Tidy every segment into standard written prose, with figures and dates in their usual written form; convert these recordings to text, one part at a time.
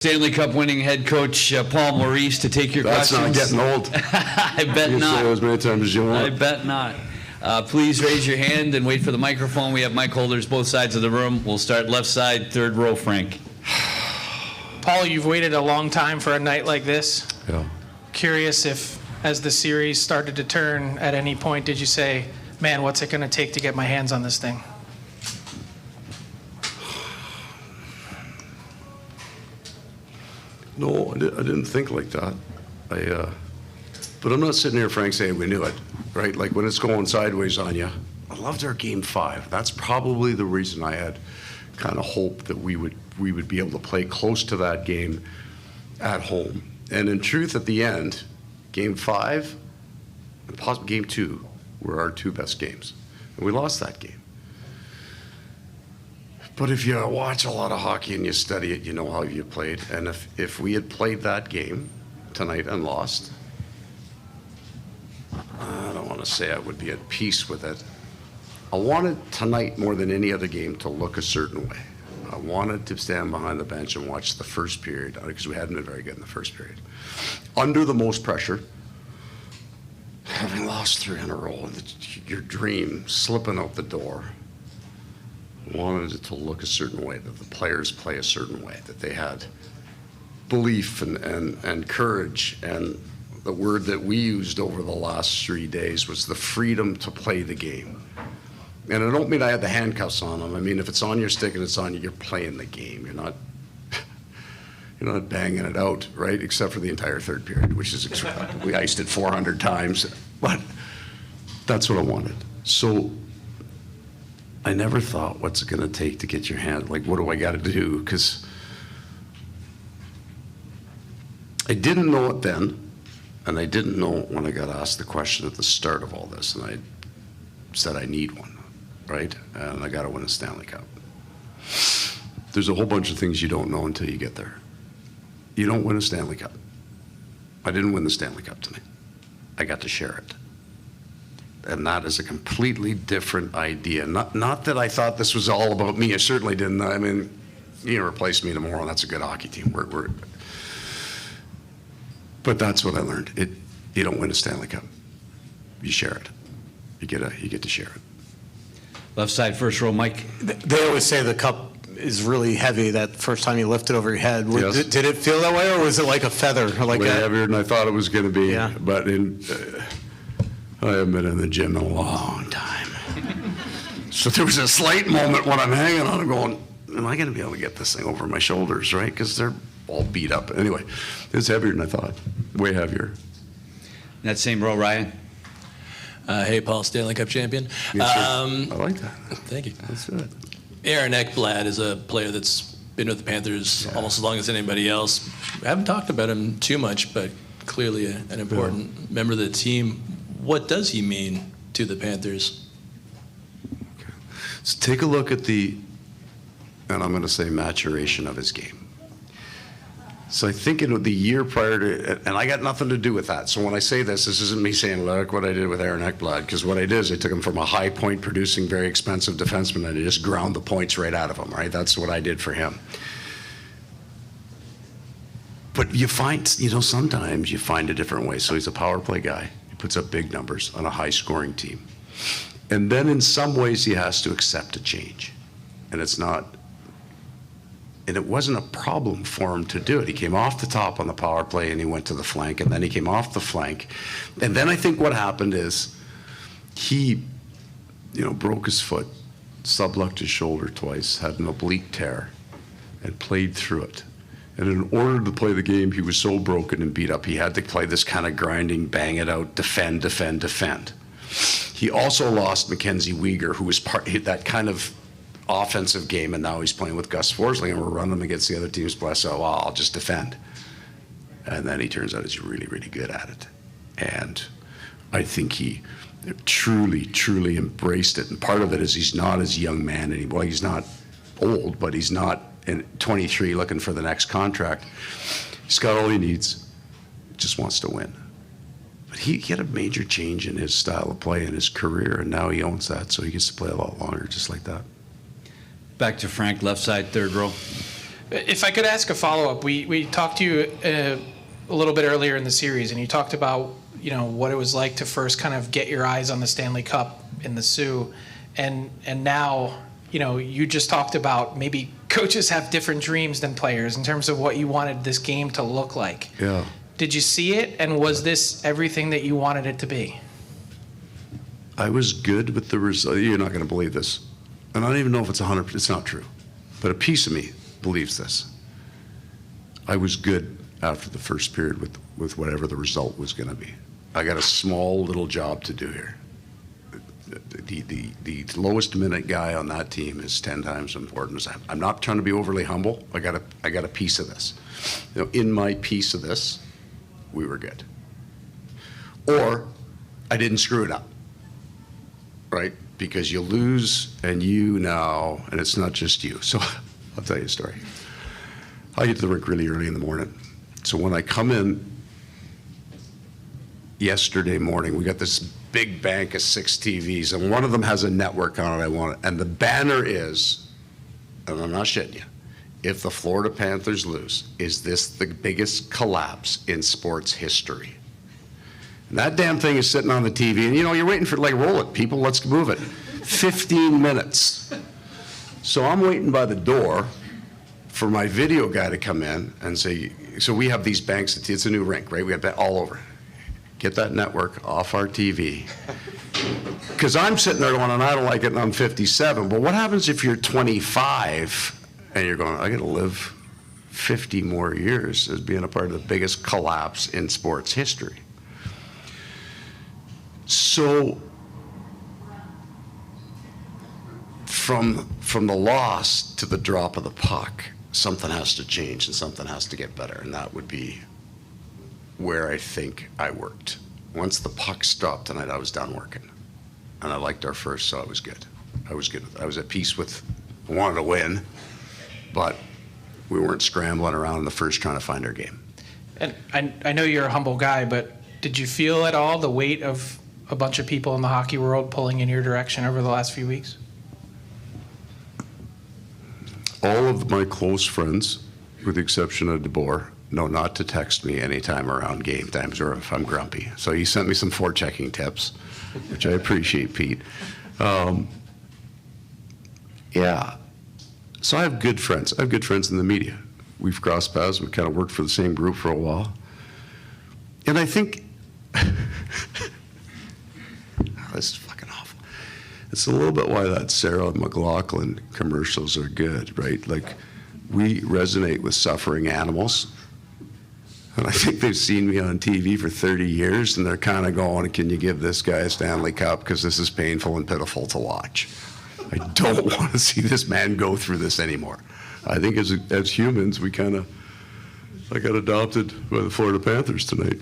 Stanley Cup winning head coach Paul Maurice to take your questions. That's not getting old. I bet You not. say it as many times as you want. I bet not. Please raise your hand and wait for the microphone. We have mic holders both sides of the room. We'll start left side, third row, Frank. Paul, you've waited a long time for a night like this. Yeah. Curious if, as the series started to turn, at any point did you say, man, what's it going to take to get my hands on this thing? No, I didn't think like that. But I'm not sitting here, Frank, saying we knew it, right? Like when it's going sideways on you. I loved our game 5. That's probably the reason I had kind of hoped that we would be able to play close to that game at home. And in truth, at the end, game 5 and possibly game 2 were our 2 best games. And we lost that game. But if you watch a lot of hockey and you study it, you know how you played. And if we had played that game tonight and lost, I don't want to say I would be at peace with it. I wanted tonight more than any other game to look a certain way. I wanted to stand behind the bench and watch the first period because we hadn't been very good in the first period. Under the most pressure, having lost 3 in a row, and your dream slipping out the door. Wanted it to look a certain way, that the players play a certain way, that they had belief and courage. And the word that we used over the last 3 days was the freedom to play the game. And I don't mean I had the handcuffs on them. I mean, if it's on your stick and it's on you, you're playing the game. You're not banging it out, right? Except for the entire third period, which is, we iced it 400 times. But that's what I wanted. So I never thought, what's it going to take to get your hand? Like, what do I got to do? Because I didn't know it then, and I didn't know it when I got asked the question at the start of all this, and I said I need one, right? And I got to win a Stanley Cup. There's a whole bunch of things you don't know until you get there. You don't win a Stanley Cup. I didn't win the Stanley Cup tonight. I got to share it. And that is a completely different idea. Not that I thought this was all about me. I certainly didn't. I mean, you replace me tomorrow, and that's a good hockey team. But that's what I learned. You don't win a Stanley Cup. You share it. You get to share it. Left side, first row, Mike. They always say the cup is really heavy that first time you lift it over your head. Yes. Did it feel that way, or was it like a feather? Like way heavier than I thought it was going to be. Yeah. But I haven't been in the gym in a long time. So there was a slight moment when I'm hanging on and going, am I going to be able to get this thing over my shoulders, right? Because they're all beat up. Anyway, it's heavier than I thought. Way heavier. That same row, Ryan. Hey, Paul, Stanley Cup champion. Yes, sir. I like that. Thank you. That's good. Aaron Ekblad is a player that's been with the Panthers almost as long as anybody else. I haven't talked about him too much, but clearly an important member of the team. What does he mean to the Panthers? Okay. So take a look at and I'm going to say maturation of his game. So I think in the year prior to, and I got nothing to do with that. So when I say this isn't me saying, look what I did with Aaron Ekblad, because what I did is I took him from a high point producing, very expensive defenseman, and I just ground the points right out of him, right? That's what I did for him. But you find, sometimes you find a different way. So he's a power play guy. He puts up big numbers on a high scoring team. And then in some ways he has to accept a change. And it wasn't a problem for him to do it. He came off the top on the power play and he went to the flank, and then he came off the flank. And then I think what happened is he, broke his foot, subluxed his shoulder twice, had an oblique tear, and played through it. And in order to play the game, he was so broken and beat up, he had to play this kind of grinding, bang it out, defend. He also lost Mackenzie Weegar, who was that kind of offensive game, and now he's playing with Gus Forsling, and we're running against the other team's play, so I'll just defend. And then he turns out he's really, really good at it. And I think he truly, truly embraced it. And part of it is he's not as young man anymore. He's not old, but he's not 23 looking for the next contract. He's got all he needs, just wants to win. But he had a major change in his style of play in his career, and now he owns that, so he gets to play a lot longer just like that. Back to Frank, left side, third row. If I could ask a follow-up, we talked to you a little bit earlier in the series, and you talked about, you know, what it was like to first kind of get your eyes on the Stanley Cup in the Sioux, and now, you know, you just talked about maybe coaches have different dreams than players in terms of what you wanted this game to look like. Yeah. Did you see it, and was this everything that you wanted it to be? I was good with the result. You're not going to believe this. And I don't even know if it's 100%. It's not true. But a piece of me believes this. I was good after the first period with whatever the result was going to be. I got a small little job to do here. The lowest minute guy on that team is 10 times important as I'm not trying to be overly humble. I got a piece of this. You know, in my piece of this, we were good. Or I didn't screw it up. Right? Because you lose, and and it's not just you. So I'll tell you a story. I get to the rink really early in the morning. So when I come in yesterday morning, we got this big bank of 6 TVs, and one of them has a network on it and the banner is, and I'm not shitting you, if the Florida Panthers lose, is this the biggest collapse in sports history? And that damn thing is sitting on the TV, and you're waiting for, like, roll it, people, let's move it. 15 minutes. So I'm waiting by the door for my video guy to come in and say, so we have these banks, it's a new rink, right? We have that all over. Get that network off our TV. Because I'm sitting there going, and I don't like it, and I'm 57. But what happens if you're 25 and you're going, I got to live 50 more years as being a part of the biggest collapse in sports history? So from the loss to the drop of the puck, something has to change and something has to get better, and that would be where I think I worked. Once the puck stopped tonight, I was done working, and I liked our first, so I was good. I was good. I was at peace with. I wanted to win, but we weren't scrambling around in the first trying to find our game. And I know you're a humble guy, but did you feel at all the weight of a bunch of people in the hockey world pulling in your direction over the last few weeks? All of my close friends, with the exception of DeBoer, know not to text me anytime around game times or if I'm grumpy. So he sent me some forechecking tips, which I appreciate, Pete. Yeah. So I have good friends. I have good friends in the media. We've crossed paths. We kind of worked for the same group for a while. And I think this is fucking awful. It's a little bit why that Sarah McLachlan commercials are good, right? Like, we resonate with suffering animals. And I think they've seen me on TV for 30 years, and they're kind of going, can you give this guy a Stanley Cup? Because this is painful and pitiful to watch. I don't want to see this man go through this anymore. I think as humans, I got adopted by the Florida Panthers tonight.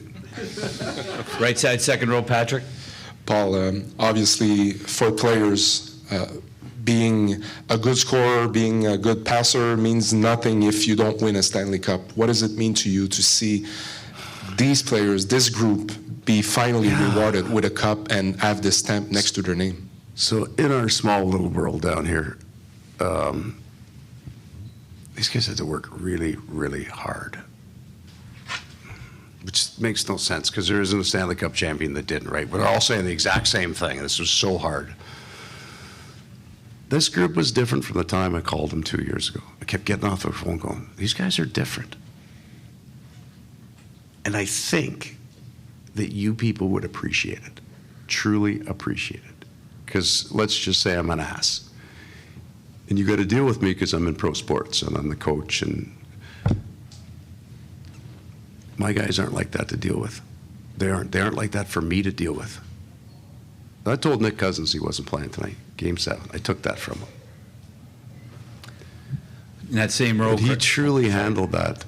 Right side, second row, Patrick. Paul, obviously for players, being a good scorer, being a good passer means nothing if you don't win a Stanley Cup. What does it mean to you to see these players, this group, be finally rewarded with a cup and have this stamp next to their name? So in our small little world down here, these guys had to work really, really hard, which makes no sense because there isn't a Stanley Cup champion that didn't, right? We're all saying the exact same thing. This was so hard. This group was different from the time I called them 2 years ago. I kept getting off the phone going, these guys are different. And I think that you people would appreciate it, truly appreciate it. Because let's just say I'm an ass. And you got to deal with me because I'm in pro sports and I'm the coach, and my guys aren't like that to deal with. They aren't like that for me to deal with. I told Nick Cousins he wasn't playing tonight, Game 7. I took that from him. In that same row. But he truly handled that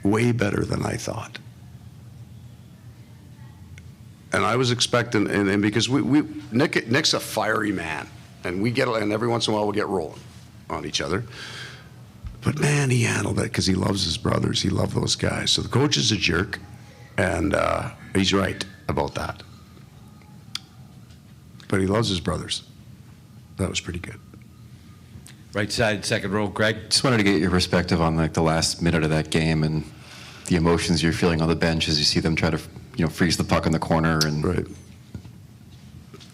way better than I thought. And I was expecting, and because Nick's a fiery man, and and every once in a while we'll get rolling on each other. But man, he handled it because he loves his brothers. He loved those guys. So the coach is a jerk, and he's right about that. But he loves his brothers. That was pretty good. Right side, second row, Greg. Just wanted to get your perspective on like the last minute of that game and the emotions you're feeling on the bench as you see them try to, freeze the puck in the corner and. Right.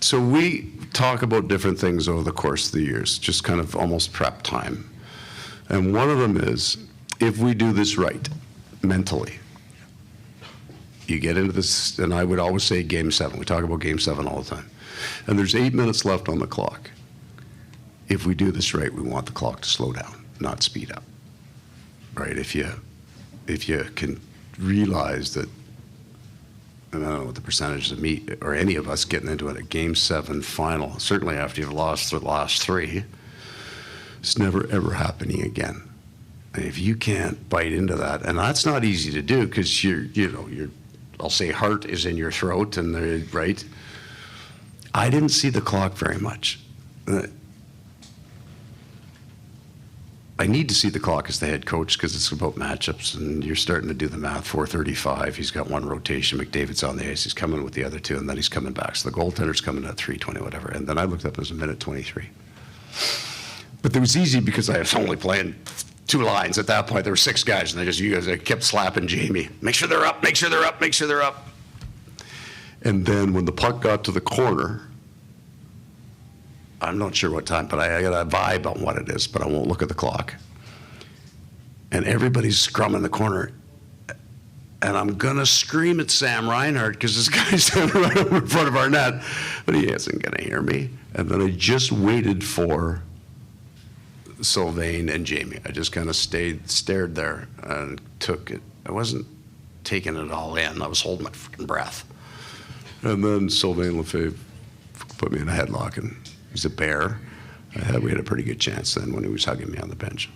So we talk about different things over the course of the years, just kind of almost prep time. And one of them is, if we do this right, mentally, you get into this, and I would always say Game 7. We talk about Game 7 all the time. And there's 8 minutes left on the clock. If we do this right, we want the clock to slow down, not speed up. Right? If you can realize that, and I don't know what the percentage of me or any of us getting into a Game 7 final, certainly after you've lost the last 3, it's never ever happening again. And if you can't bite into that, and that's not easy to do because your I'll say heart is in your throat, and right. I didn't see the clock very much. I need to see the clock as the head coach because it's about matchups, and you're starting to do the math. 4:35. He's got one rotation. McDavid's on the ice. He's coming with the other 2, and then he's coming back. So the goaltender's coming at 3:20, whatever. And then I looked up, it was a minute 23. But it was easy because I was only playing 2 lines at that point. There were 6 guys, and you guys kept slapping Jamie. Make sure they're up. Make sure they're up. Make sure they're up. And then when the puck got to the corner, I'm not sure what time, but I got a vibe on what it is, but I won't look at the clock. And everybody's scrumming the corner. And I'm going to scream at Sam Reinhart because this guy's standing right over in front of our net, but he isn't going to hear me. And then I just waited for Sylvain and Jamie. I just kind of stared there and took it. I wasn't taking it all in. I was holding my freaking breath. And then Sylvain Lefebvre put me in a headlock, and he's a bear. We had a pretty good chance then when he was hugging me on the bench.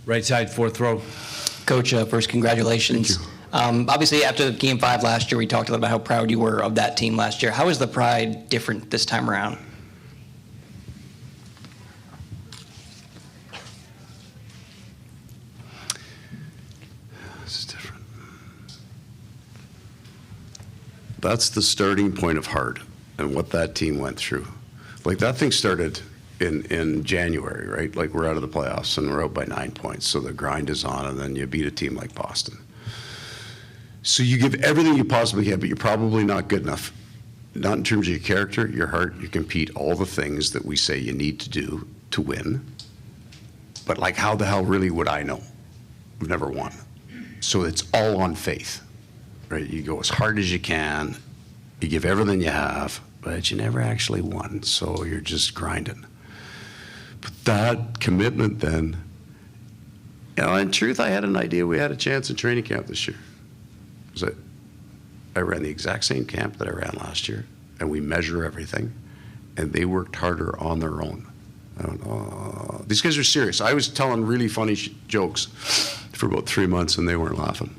Right side, fourth row. Coach, first, congratulations. Obviously, after Game 5 last year, we talked a little about how proud you were of that team last year. How is the pride different this time around? This is different. That's the starting point of heart and what that team went through. Like, that thing started in January, right? Like, we're out of the playoffs and we're out by 9 points. So the grind is on, and then you beat a team like Boston. So you give everything you possibly can, but you're probably not good enough. Not in terms of your character, your heart, you compete all the things that we say you need to do to win. But like, how the hell really would I know? We've never won. So it's all on faith, right? You go as hard as you can, you give everything you have, but you never actually won. So you're just grinding. But that commitment then, in truth, I had an idea we had a chance in training camp this year. Because I ran the exact same camp that I ran last year, and we measure everything, and they worked harder on their own. I went, oh, these guys are serious. I was telling really funny jokes for about 3 months, and they weren't laughing.